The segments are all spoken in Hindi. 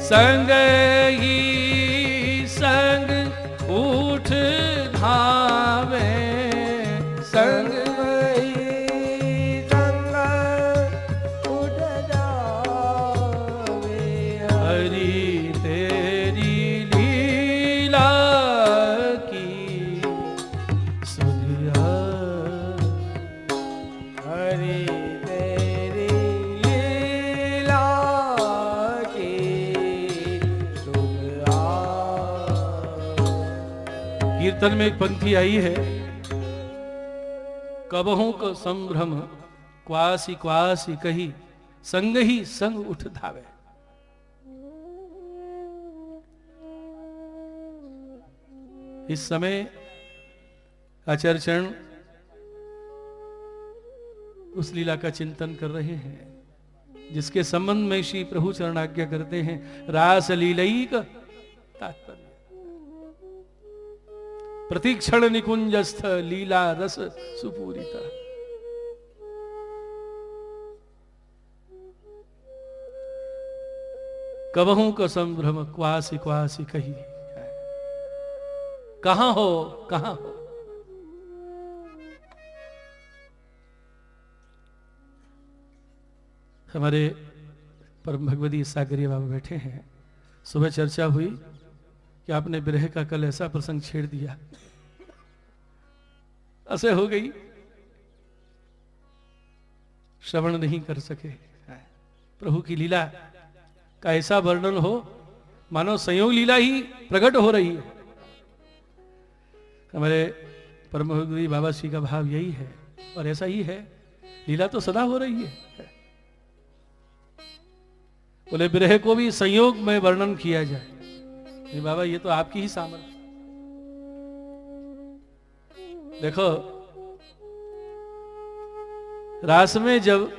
संग ही संग उठ धावे, संग ही संग उठ जावे। हरि तेरी लीला की सुधिया, हरि तेरी लीला की सुध कीर्तन में एक पंक्ति आई है, कबहू को संभ्रम क्वासी क्वासी कही, संग ही संग उठ धावे। इस समय आचार्य चरण उस लीला का चिंतन कर रहे हैं जिसके संबंध में श्री प्रभु चरण आज्ञा करते हैं, रास लीलैक तात्पर्य, प्रतिक्षण निकुंजस्थ लीला रस सुपूरिता। कबहू को संभ्रम क्वासी क्वासी कही, कहां हो कहां हो। हमारे परम भगवती सागरीय बाबा बैठे हैं। सुबह चर्चा हुई कि आपने विरह का कल ऐसा प्रसंग छेड़ दिया, ऐसे हो गई, श्रवण नहीं कर सके। प्रभु की लीला का ऐसा वर्णन हो मानो संयोग लीला ही प्रकट हो रही है। हमारे परम भगवती बाबा श्री का भाव यही है, और ऐसा ही है, लीला तो सदा हो रही है। बोले विरह को भी संयोग में वर्णन किया जाए, नहीं बाबा ये तो आपकी ही सामर्थ्य। देखो रास में जब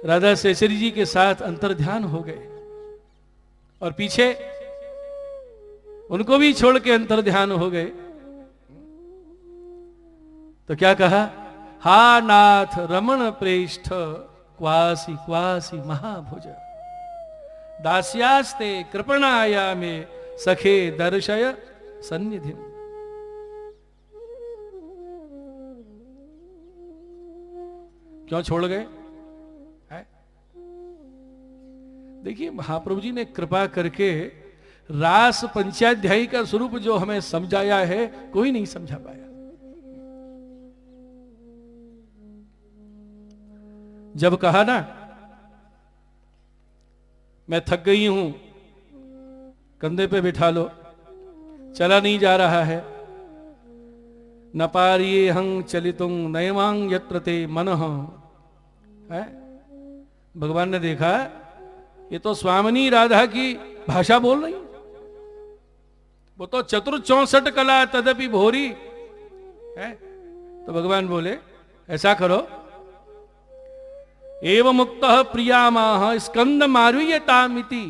राधा शेषरी जी के साथ अंतर्ध्यान हो गए और पीछे उनको भी छोड़ के अंतर्ध्यान हो गए, तो क्या कहा, हा नाथ रमण प्रेष्ठ क्वासी क्वासी महाभुज, दास्यास्ते कृपणाया में सखे दर्शय सन्निधि। क्यों छोड़ गए? देखिए महाप्रभु जी ने कृपा करके रास पंचाध्यायी का स्वरूप जो हमें समझाया है, कोई नहीं समझा पाया। जब कहा ना मैं थक गई हूं, कंधे पे बिठा लो, चला नहीं जा रहा है, न पारिये हंग चलितुं नयमांग यत्र ते मनः, है भगवान ने देखा ये तो स्वामिनी राधा की भाषा बोल रही, वो तो चतुर 64 कला तदपि भोरी है। तो भगवान बोले ऐसा करो, एवं मुक्त प्रियामाह स्कंद मारुयतामिति,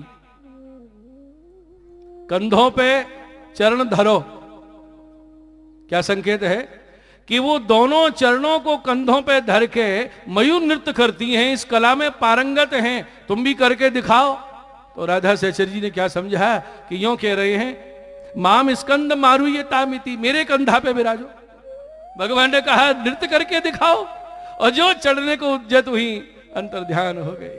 कंधों पे चरण धरो। क्या संकेत है कि वो दोनों चरणों को कंधों पे धर के मयूर नृत्य करती हैं, इस कला में पारंगत हैं, तुम भी करके दिखाओ। तो राधा शेषर जी ने क्या समझा कि यूं कह रहे हैं, माम स्कंद मारुयतामिति, मेरे कंधा पे विराजो। भगवान ने कहा नृत्य करके दिखाओ, और जो चढ़ने को उद्यत हुई अंतर्ध्यान हो गए,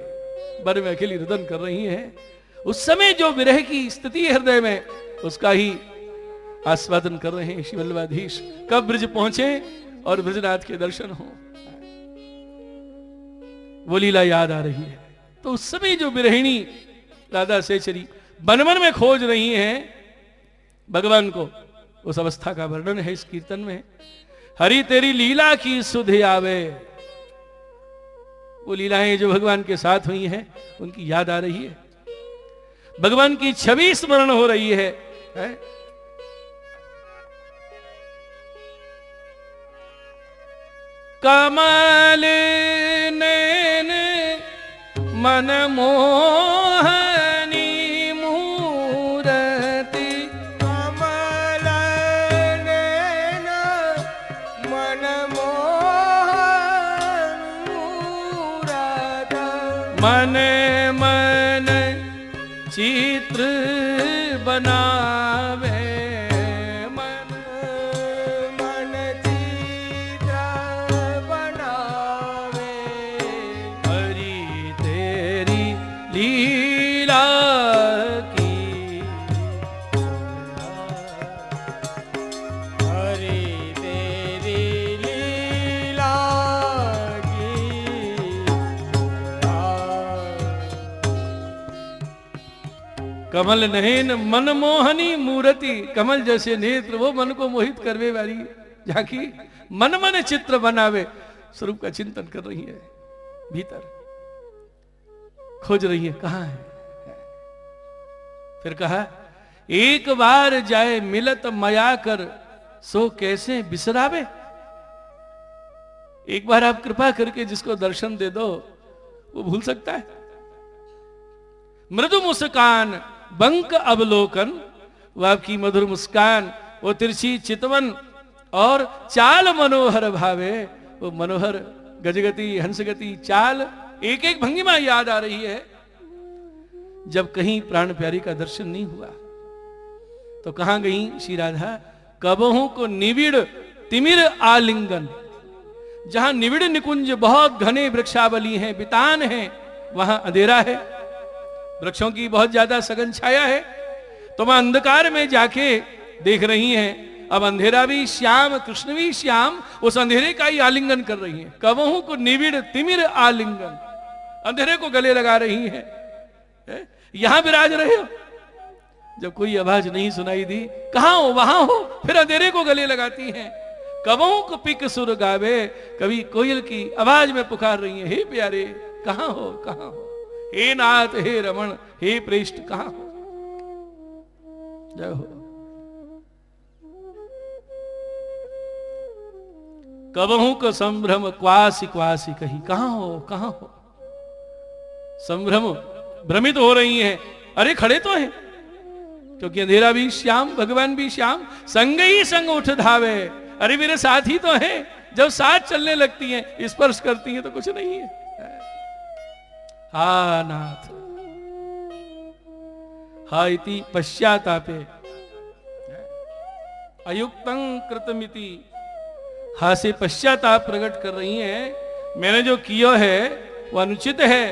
बर में अकेली रुदन कर रही हैं। उस समय जो विरह की स्थिति हृदय में, उसका ही आस्वादन कर रहे हैं श्री वल्लभाधीश। कब ब्रज पहुंचे और ब्रजनाथ के दर्शन हो, वो लीला याद आ रही है। तो उस समय जो विरहिणी राधा शेषरी मन मन में खोज रही हैं भगवान को, उस अवस्था का वर्णन है इस कीर्तन में। हरि तेरी लीला की सुध आवे, वो लीलाएं जो भगवान के साथ हुई हैं उनकी याद आ रही है, भगवान की छवि स्मरण हो रही है। कमल नैन मन मोहनी मूरति, कमल नैन मन मोहन मूरत, मन मन चित्र बनावे मन मन चित्र बनावे हरि तेरी लीला की हरि तेरी लीला की कमल नयन मनमोहनी मूर्ति, कमल जैसे नेत्र वो मन को मोहित करवे वाली झांकी, मन मन चित्र बनावे। स्वरूप का चिंतन कर रही है, भीतर खोज रही है कहां है। फिर कहा एक बार जाए मिलत मया कर सो कैसे बिसरावे। एक बार आप कृपा करके जिसको दर्शन दे दो वो भूल सकता है। मृदु मुस्कान बंक अवलोकन, वो आपकी मधुर मुस्कान, वो तिरछी चितवन और चाल मनोहर भावे, वो मनोहर गजगति हंसगति चाल, एक एक भंगिमा याद आ रही है। जब कहीं प्राण प्यारी का दर्शन नहीं हुआ तो कहां गई श्री राधा? कबहू को निविड़ तिमिर आलिंगन, जहां निविड़ निकुंज बहुत घने वृक्षावली हैं, बितान हैं, वहां अंधेरा है, वृक्षों की बहुत ज्यादा सघन छाया है। तो वहां अंधकार में जाके देख रही हैं, अब अंधेरा भी श्याम, कृष्ण भी श्याम, उस अंधेरे का ही आलिंगन कर रही हैं। कबहू को निविड़ तिमिर आलिंगन, अंधेरे को गले लगा रही हैं। यहां विराज रहे हो, जब कोई आवाज नहीं सुनाई दी, कहां हो? वहां हो, फिर अंधेरे को गले लगाती हैं। कबहू को पिक सुर गावे, कभी कोयल की आवाज में पुकार रही है, हे प्यारे कहां हो, कहां हो? हे नाथ, हे रमण, हे प्रेष्ठ कहां हो? जय हो। कबहू को संभ्रम क्वासी क्वासी कही, कहां हो, कहां हो? संभ्रम, भ्रमित हो रही हैं। अरे खड़े तो हैं, क्योंकि अंधेरा भी श्याम, भगवान भी श्याम, संग ही संग उठ धावे। अरे मेरे साथ ही तो हैं, जब साथ चलने लगती हैं, स्पर्श करती हैं तो कुछ नहीं है। हा नाथ हा इति पश्चातापे अयुक्तं कृतमिति, हा से पश्चाताप प्रकट कर रही हैं, मैंने जो किया है वो अनुचित है।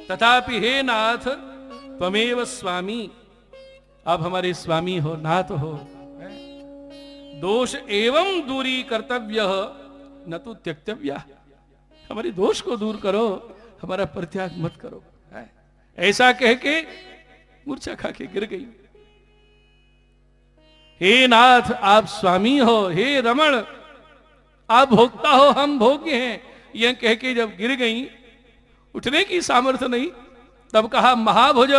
तथापि हे नाथ त्वमेव स्वामी, आप हमारे स्वामी हो, नाथ हो। दोष एवं दूरी कर्तव्य न तो त्यक्तव्य, हमारे दोष को दूर करो, हमारा परित्याग मत करो। ऐसा कह के मूर्छा खा के गिर गई। हे नाथ आप स्वामी हो, हे रमण आप भोक्ता हो, हम भोग्य हैं। यह कह के जब गिर गई, उठने की सामर्थ्य नहीं, तब कहा महाभुज।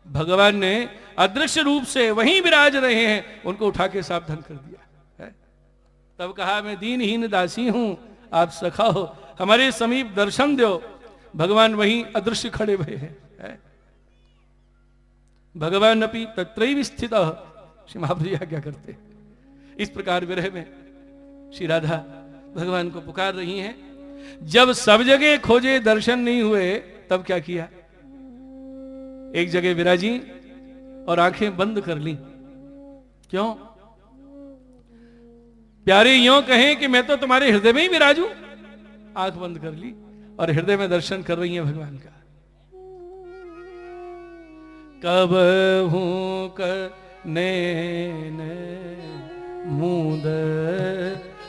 भगवान ने अदृश्य रूप से वहीं विराज रहे हैं, उनको उठा के सावधान कर दिया है। तब कहा मैं दीनहीन दासी हूं, आप सखा हो, हमारे समीप दर्शन दो। भगवान वहीं अदृश्य खड़े हुए हैं। भगवान अपनी तत्रैव स्थित, श्री महाप्रभु क्या करते। इस प्रकार विरह में श्री राधा भगवान को पुकार रही हैं। जब सब जगह खोजे दर्शन नहीं हुए, तब क्या किया? एक जगह विराजी और आंखें बंद कर ली। क्यों? प्यारे यूं कहें कि मैं तो तुम्हारे हृदय में ही विराजू। आंख बंद कर ली और हृदय में दर्शन कर रही है भगवान का। कब हूं नैन मूंद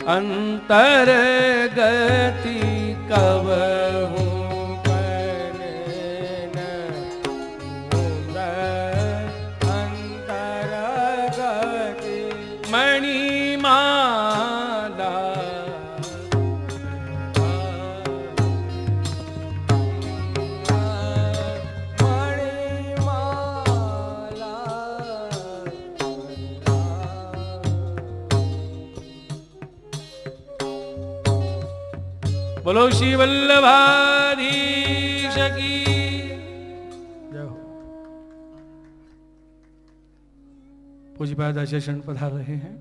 अंतर गति, कब हूं नैन मूंद अंतर गति, मणिमाला बोलो श्री वल्लभाधीश की जय हो। पूज्यपाद आचार्य शरण पधार रहे हैं।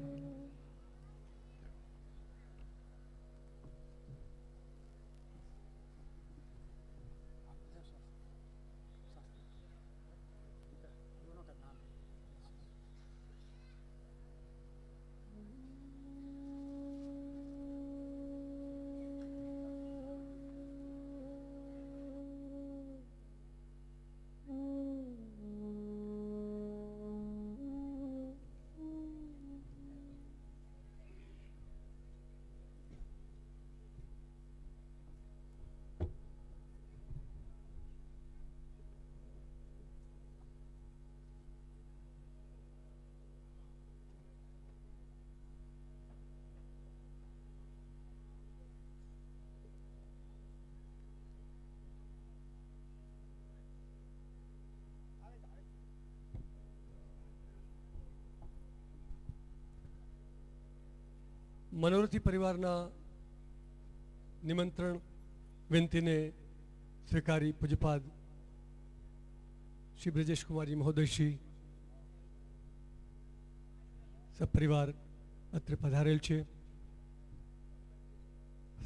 મનોરથી પરિવારના નિમંત્રણ વિનંતીને સ્વીકારી પૂજ્યપાદ શ્રી બ્રજેશ કુમારજી મહોદયશ્રી સપરિવાર અત્રે પધારેલ છે.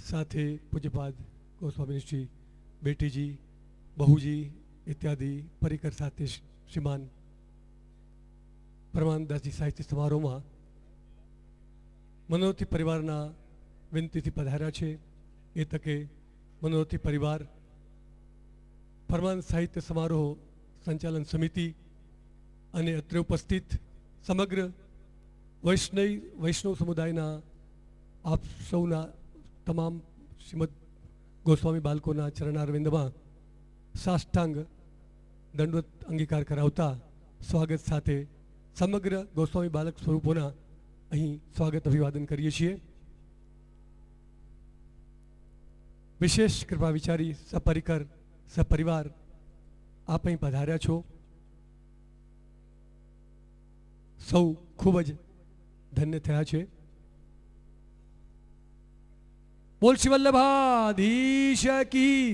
સાથે પૂજ્યપાદ ગોસ્વામીશ્રી બેટીજી બહુજી ઇત્યાદિ પરિકર સાથે શ્રીમાન પરમાનંદદાસજી સાહિત્ય સમારોહમાં મનોરથી પરિવારના વિનંતીથી પધાર્યા છે. એ તકે મનોરથી પરિવાર પરમાનંદ સાહિત્ય સમારોહ સંચાલન સમિતિ અને અત્રે ઉપસ્થિત સમગ્ર વૈષ્ણવ સમુદાયના આપ સૌના તમામ શ્રીમદ ગોસ્વામી બાળકોના ચરણારવિંદમાં સાષ્ટાંગ દંડવત અંગીકાર કરાવતા સ્વાગત સાથે સમગ્ર ગોસ્વામી બાલક સ્વરૂપોના અહીં સ્વાગત અભિવાદન કરીએ છીએ. વિશેષ કૃપા વિચારી સપરિકર સપરિવાર આપ અહીં પધાર્યા છો. સૌ ખૂબ જ ધન્ય થયા છે. બોલ શ્રી વલ્લભાધીશ કી.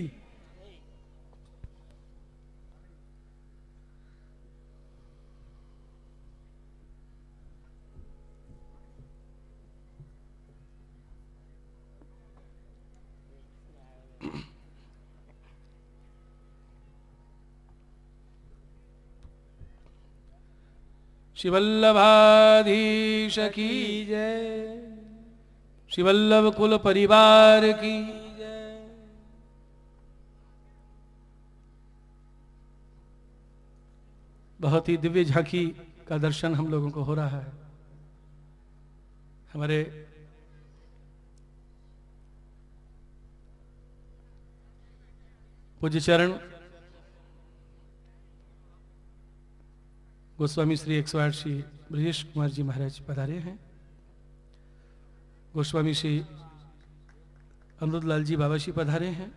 श्री वल्लभाधीश की जय, श्री वल्लभ कुल परिवार की बहुत ही दिव्य झांकी का दर्शन हम लोगों को हो रहा है. हमारे पूज्य चरण गोस्वामी श्री 108 श्री ब्रजेश कुमार जी महाराज पधारे हैं. गोस्वामी श्री अमृतलाल जी बाबा जी पधारे हैं.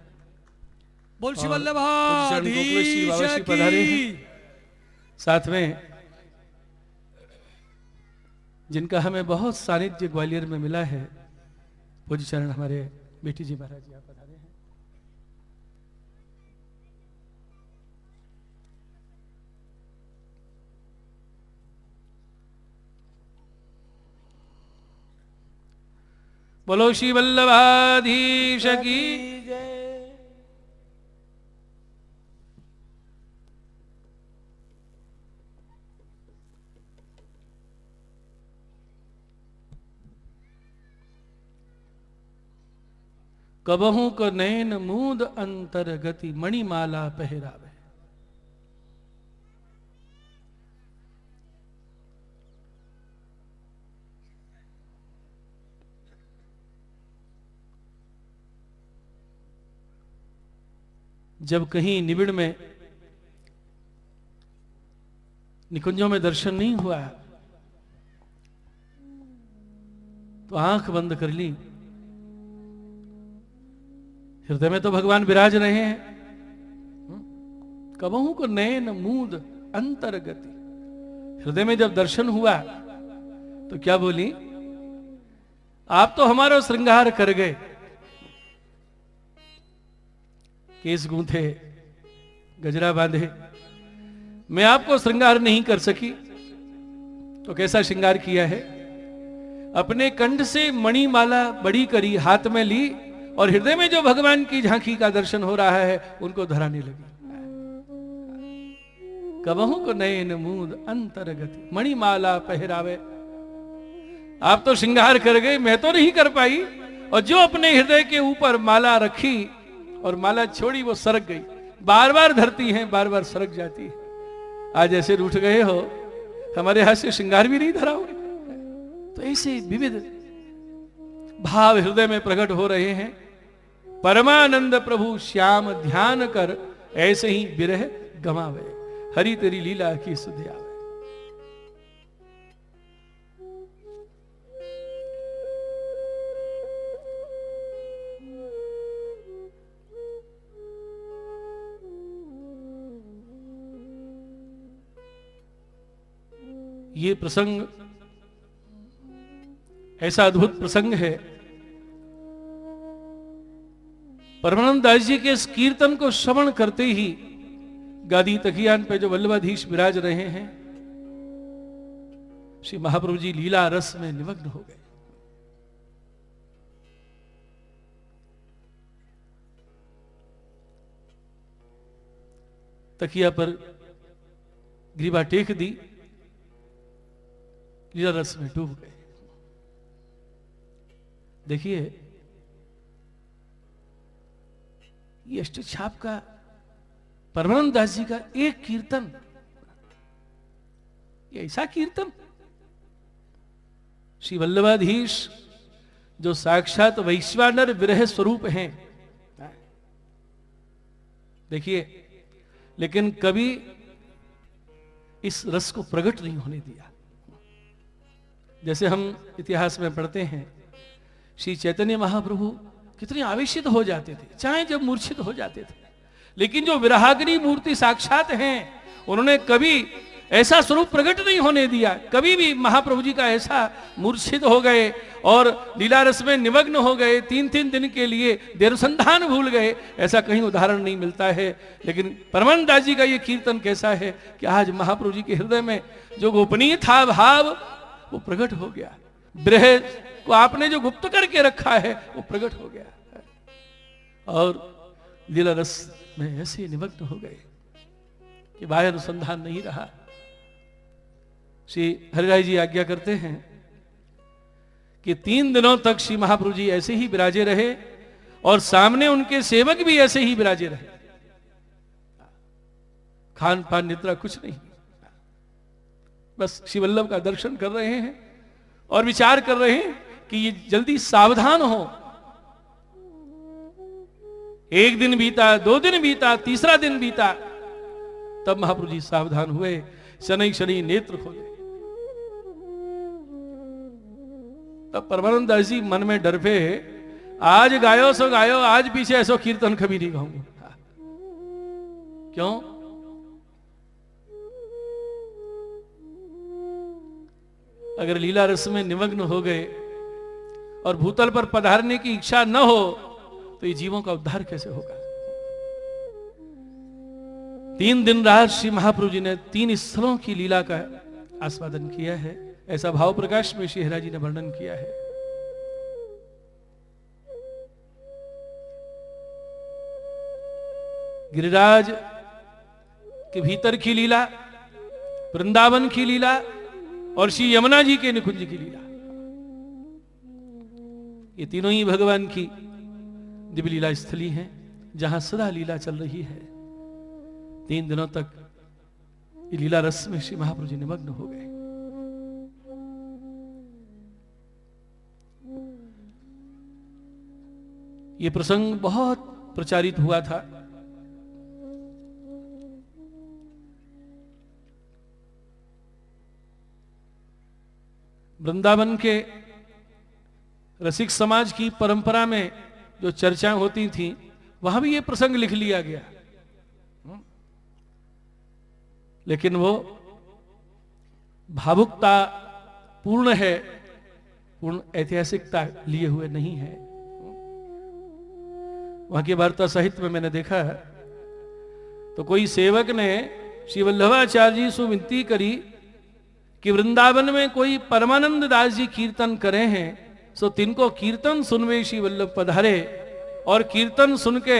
बोल श्री और वल्लभाधीश बाबा जी पधारे की. हैं. साथ में जिनका हमें बहुत सानिध्य ग्वालियर में मिला है, पूज्य चरण हमारे बेटी जी महाराज जी पधारे हैं. बोलो श्री वल्लभाधीश की. जय, कबहू को नैन मूद अंतर गति मणिमाला पहरावे. जब कहीं निबिड़ में निकुंजों में दर्शन नहीं हुआ तो आंख बंद कर ली. हृदय में तो भगवान विराज रहे हैं. कबहू को नैन मूद अंतर्गति. हृदय में जब दर्शन हुआ तो क्या बोली, आप तो हमारा श्रृंगार कर गए. केस गूंथे, गजरा बांधे, मैं आपको श्रृंगार नहीं कर सकी. तो कैसा श्रृंगार किया है, अपने कंठ से मणिमाला बड़ी करी, हाथ में ली और हृदय में जो भगवान की झांकी का दर्शन हो रहा है उनको धराने लगी. कबहू को नयन मूद अंतर्गति मणिमाला पहरावे. आप तो श्रृंगार कर गए, मैं तो नहीं कर पाई. और जो अपने हृदय के ऊपर माला रखी और माला छोड़ी वो सरक गई. बार बार धरती हैं, बार बार सरक जाती है. आज ऐसे रूठ गए हो, हमारे हाथ से श्रृंगार भी नहीं धराओगे. तो ऐसे विविध भाव हृदय में प्रकट हो रहे हैं. परमानंद प्रभु श्याम ध्यान कर, ऐसे ही विरह गमावे. हरि तेरी लीला की सुधि आवे. ये प्रसंग ऐसा अद्भुत प्रसंग है। परमानंद दास जी के इस कीर्तन को श्रवण करते ही गादी तकियान पे जो वल्लभाधीश विराज रहे हैं, श्री महाप्रभु जी लीला रस में निमग्न हो गए। तकिया पर ग्रीवा टेक दी, लीला रस में डूब गए। देखिए, ये अष्टछाप का परमानंद दास जी का एक कीर्तन, ये ऐसा कीर्तन, श्री वल्लभाधीश जो साक्षात वैश्वानर विरह स्वरूप हैं, देखिए, लेकिन कभी इस रस को प्रकट नहीं होने दिया। जैसे हम इतिहास में पढ़ते हैं, श्री चैतन्य महाप्रभु कितने आवेशित हो जाते थे, चाहे जब मूर्छित हो जाते थे, लेकिन जो विरहाग्नि मूर्ति साक्षात हैं, उन्होंने कभी ऐसा स्वरूप प्रकट नहीं होने दिया। कभी भी महाप्रभु जी का ऐसा मूर्छित हो गए और लीला रस में निमग्न हो गए, 3-3 दिन के लिए देवसंधान भूल गए, ऐसा कहीं उदाहरण नहीं मिलता है। लेकिन परमानंद दास जी का ये कीर्तन कैसा है कि आज महाप्रभु जी के हृदय में जो गोपनीय था भाव, वो प्रकट हो गया। विरह को आपने जो गुप्त करके रखा है, वो प्रकट हो गया और लीला रस में ऐसे निमग्न हो गए कि बाह्य अनुसंधान नहीं रहा। श्री हरिराय जी आज्ञा करते हैं कि 3 दिनों तक श्री महाप्रभु जी ऐसे ही विराजे रहे और सामने उनके सेवक भी ऐसे ही विराजे रहे। खान पान निद्रा कुछ नहीं, बस श्री वल्लभ का दर्शन कर रहे हैं और विचार कर रहे हैं कि ये जल्दी सावधान हो। 1 दिन बीता, 2 दिन बीता, 3रा दिन बीता, तब महाप्रभु जी सावधान हुए, शनि शनि नेत्र खोले। तब परमानंद दास जी मन में डर पे, आज गायो सो गायो, आज पीछे ऐसो कीर्तन कभी नहीं गाऊंगा। क्यों? अगर लीला रस में निमग्न हो गए और भूतल पर पधारने की इच्छा न हो तो ये जीवों का उद्धार कैसे होगा? 3 दिन रात श्री महाप्रभु जी ने 3 स्थलों की लीला का आस्वादन किया है। ऐसा भाव प्रकाश में श्री हरिराय जी ने वर्णन किया है। गिरिराज के भीतर की लीला, वृंदावन की लीला और श्री यमुना जी के निकुंज की लीला, ये तीनों ही भगवान की दिव्य लीला स्थली हैं, जहां सदा लीला चल रही है। 3 दिनों तक ये लीला रस में श्री महाप्रभु जी निमग्न हो गए। ये प्रसंग बहुत प्रचारित हुआ था। वृंदावन के रसिक समाज की परंपरा में जो चर्चाएं होती थी, वहां भी ये प्रसंग लिख लिया गया, लेकिन वो भावुकता पूर्ण है, पूर्ण ऐतिहासिकता लिए हुए नहीं है। वहां की वार्ता साहित्य में मैंने देखा है, तो कोई सेवक ने श्री वल्लभाचार्य जी से विनती करी कि वृंदावन में कोई परमानंद दास जी कीर्तन करे हैं, सो तिनको कीर्तन सुनवे श्री वल्लभ पधारे, और कीर्तन सुन के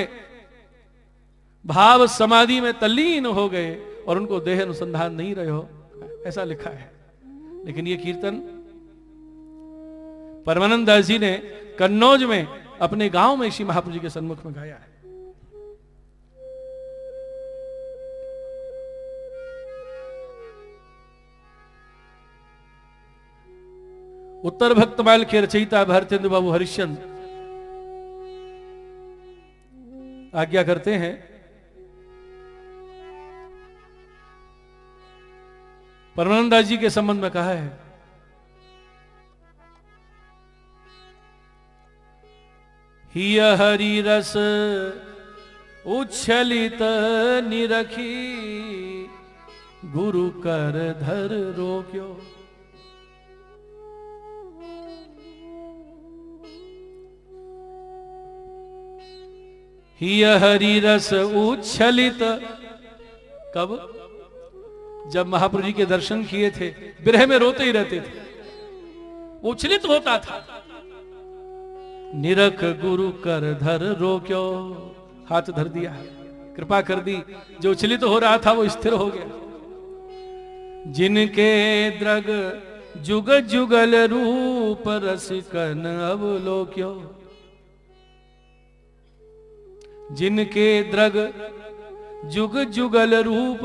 भाव समाधि में तल्लीन हो गए और उनको देह अनुसंधान नहीं रहे हो, ऐसा लिखा है। लेकिन ये कीर्तन परमानंद दास जी ने कन्नौज में अपने गांव में श्री महाप्रभु जी के सन्मुख में गाया है। उत्तर भक्तमाल के रचयिता भारतेंद्र बाबू हरिश्चंद्र आज्ञा करते हैं, परमानंद दास जी के संबंध में कहा है, हिय हरि रस उच्छलित निरखी, गुरु कर धर रोक्यो, ही हरि रस उच्छलित। कब? जब महाप्रभु जी के दर्शन किए थे, विरह में रोते ही रहते थे, उच्छलित होता था। निरख गुरु कर धर रोक्यो, हाथ धर दिया, कृपा कर दी, जो उच्छलित हो रहा था वो स्थिर हो गया। जिनके द्रग जुग जुगल रूप रसिकन अवलोक्यो, जिनके द्रग जुग जुगल रूप,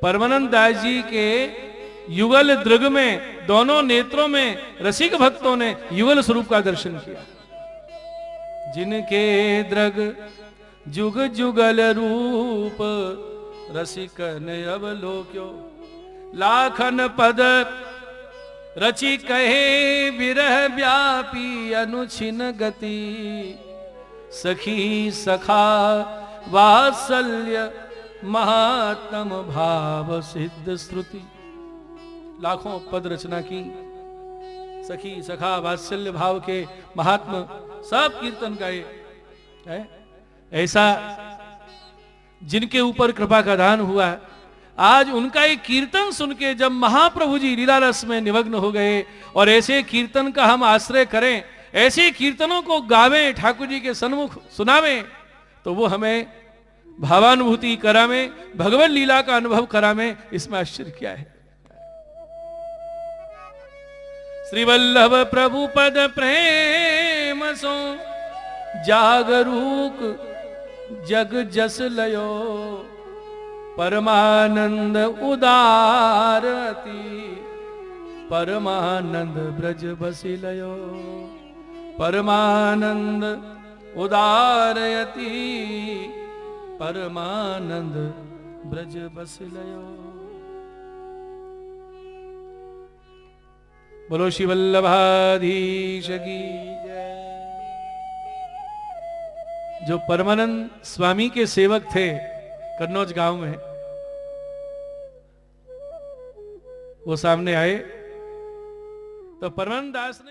परमानंद दास जी के युगल दृग में, दोनों नेत्रों में रसिक भक्तों ने युगल स्वरूप का दर्शन किया। जिनके द्रग जुग जुगल रूप रसिकन अवलोक्यो, लाखन पद रचि कहे विरह व्यापी अनुछिन गति, सखी सखा वात्सल्य महात्म भाव सिद्ध श्रुति। लाखों पद रचना की, सखी सखा वात्सल्य भाव के महात्म सब कीर्तन गाए है। ऐसा जिनके ऊपर कृपा का दान हुआ, आज उनका एक कीर्तन सुन के जब महाप्रभु जी लीला रस में निमग्न हो गए, और ऐसे कीर्तन का हम आश्रय करें, ऐसे कीर्तनों को गावें, ठाकुर जी के सन्मुख सुनावें, तो वो हमें भावानुभूति करावें, भगवत लीला का अनुभव करावें, इसमें आश्चर्य क्या है। श्री वल्लभ प्रभु पद प्रेम सो जागरूक जग जस लयो, परमानंद उदारती परमानंद ब्रज बसी लयो, परमानंद उदारयती परमानंद ब्रज बस लयो। बोलो श्री वल्लभाधीश की जय। जो परमानंद स्वामी के सेवक थे कन्नौज गांव में, वो सामने आए तो परमानंद दास ने